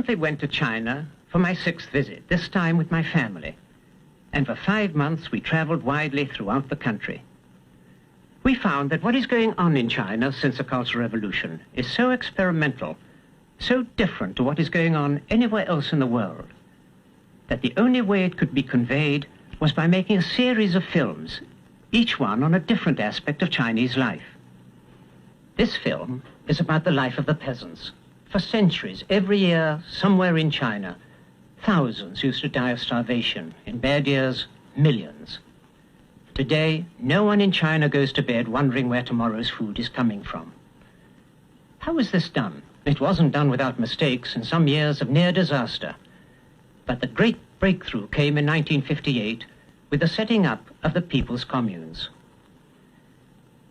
recently went to China for my 6th visit, this time with my family. And for 5 months, we traveled widely throughout the country. We found that what is going on in China since the Cultural Revolution is so experimental, so different to what is going on anywhere else in the world, that the only way it could be conveyed was by making a series of films, each one on a different aspect of Chinese life. This film is about the life of the peasants. For centuries, every year, somewhere in China, thousands used to die of starvation. In bad years, millions. Today, no one in China goes to bed wondering where tomorrow's food is coming from. How was this done? It wasn't done without mistakes and some years of near disaster. But the great breakthrough came in 1958 with the setting up of the People's Communes.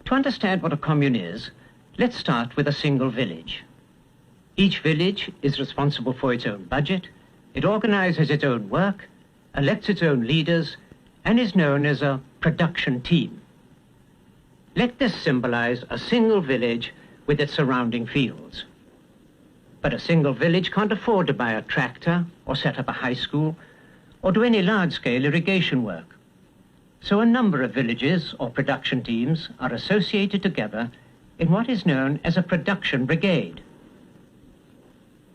To understand what a commune is, let's start with a single village. Each village is responsible for its own budget, it organizes its own work, elects its own leaders, and is known as a production team. Let this symbolize a single village with its surrounding fields. But a single village can't afford to buy a tractor or set up a high school or do any large-scale irrigation work. So a number of villages or production teams are associated together in what is known as a production brigade.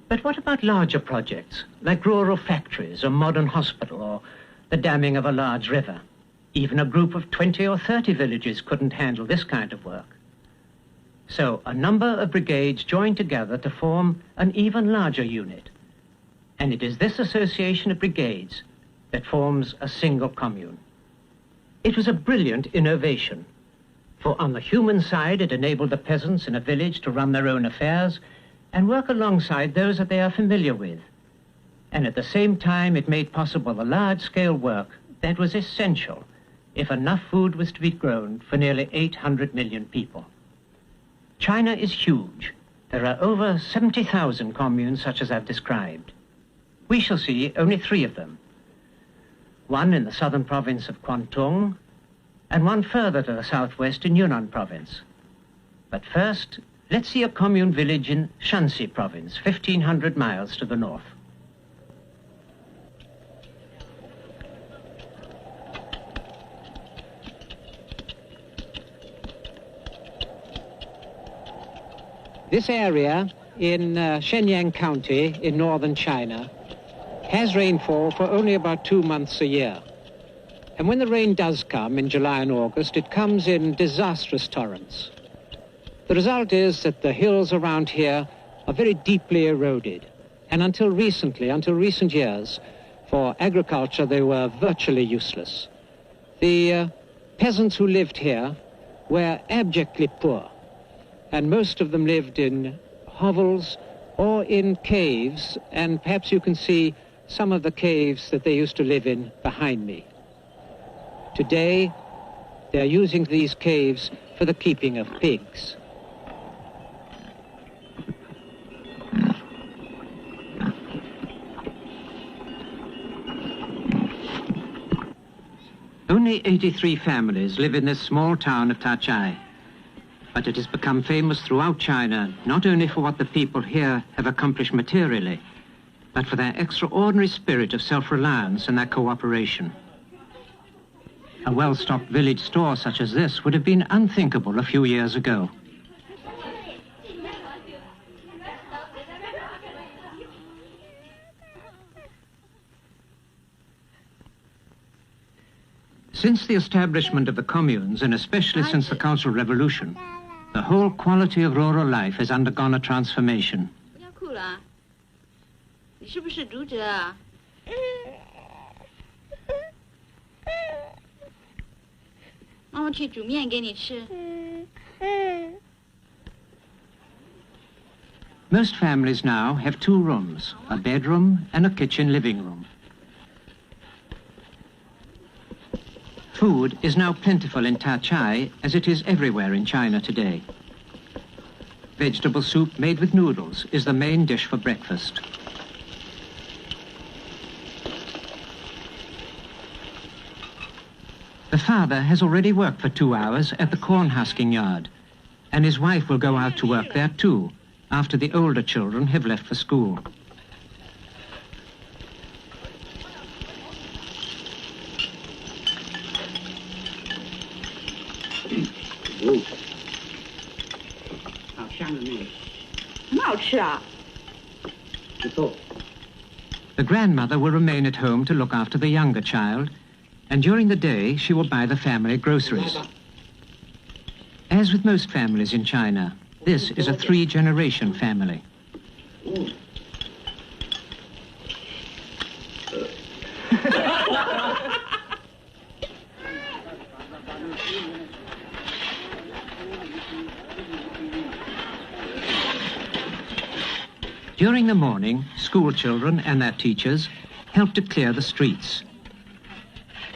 But what about larger projects, like rural factories, a modern hospital, or the damming of a large river? Even a group of 20 or 30 villages couldn't handle this kind of work. So a number of brigades joined together to form an even larger unit. And it is this association of brigades that forms a single commune. It was a brilliant innovation, for on the human side, it enabled the peasants in a village to run their own affairs and work alongside those that they are familiar with. And at the same time, it made possible the large-scale work that was essential if enough food was to be grown for nearly 800 million people. China is huge. There are over 70,000 communes such as I've described. We shall see only 3 of them. One in the southern province of Guangdong, and one further to the southwest in Yunnan province. But first, let's see a commune village in Shanxi province, 1,500 miles to the north. This area in Shenyang County in northern China has rainfall for only about 2 months a year. And when the rain does come in July and August, it comes in disastrous torrents. The result is that the hills around here are very deeply eroded. And until recent years, for agriculture, they were virtually useless. The peasants who lived here were abjectly poor. And most of them lived in hovels or in caves, and perhaps you can see some of the caves that they used to live in behind me. Today, they're using these caves for the keeping of pigs. Only 83 families live in this small town of Tachai. But it has become famous throughout China, not only for what the people here have accomplished materially, but for their extraordinary spirit of self-reliance and their cooperation. A well-stocked village store such as this would have been unthinkable a few years ago. Since the establishment of the communes, and especially since the Cultural Revolution, the whole quality of rural life has undergone a transformation. Most families now have 2 rooms, a bedroom and a kitchen living room. Food is now plentiful in Tachai, as it is everywhere in China today. Vegetable soup made with noodles is the main dish for breakfast. The father has already worked for 2 hours at the corn husking yard, and his wife will go out to work there too, after the older children have left for school. The grandmother will remain at home to look after the younger child, and during the day she will buy the family groceries. As with most families in China, this is a 3-generation family. During the morning, school children and their teachers help to clear the streets.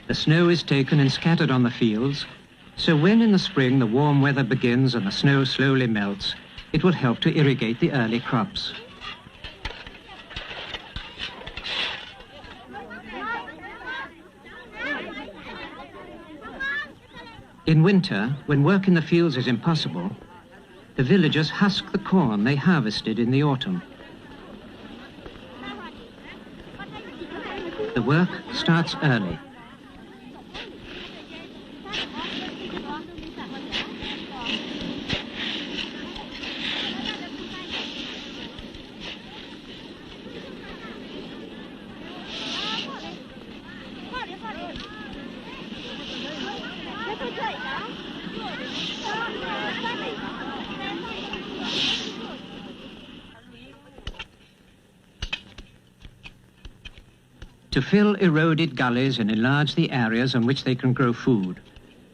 The snow is taken and scattered on the fields, so when in the spring the warm weather begins and the snow slowly melts, it will help to irrigate the early crops. In winter, when work in the fields is impossible, the villagers husk the corn they harvested in the autumn. The work starts early. To fill eroded gullies and enlarge the areas on which they can grow food,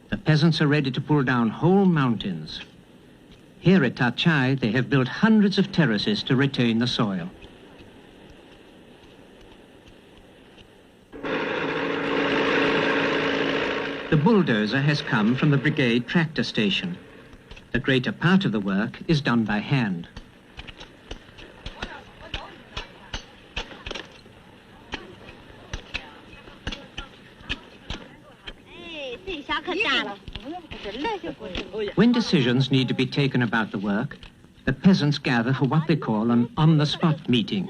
the peasants are ready to pull down whole mountains. Here at Tachai, they have built hundreds of terraces to retain the soil. The bulldozer has come from the brigade tractor station. The greater part of the work is done by hand. When decisions need to be taken about the work, the peasants gather for what they call an on-the-spot meeting.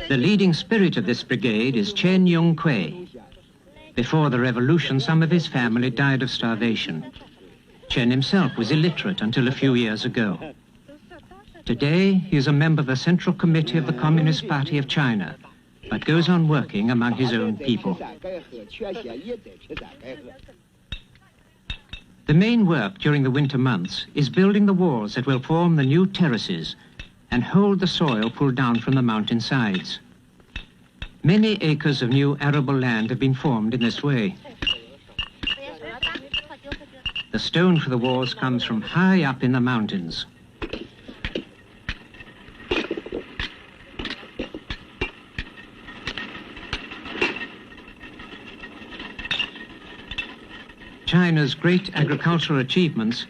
The leading spirit of this brigade is Chen Yongkui. Before the revolution, some of his family died of starvation. Chen himself was illiterate until a few years ago. Today, he is a member of the Central Committee of the Communist Party of China, but goes on working among his own people. The main work during the winter months is building the walls that will form the new terraces and hold the soil pulled down from the mountain sides. Many acres of new arable land have been formed in this way. The stone for the walls comes from high up in the mountains. China's great agricultural achievements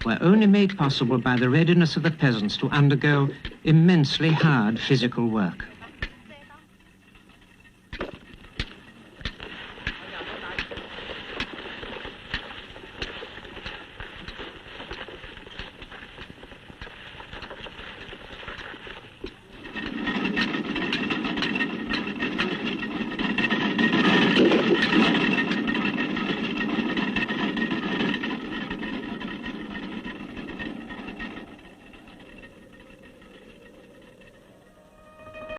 were only made possible by the readiness of the peasants to undergo immensely hard physical work.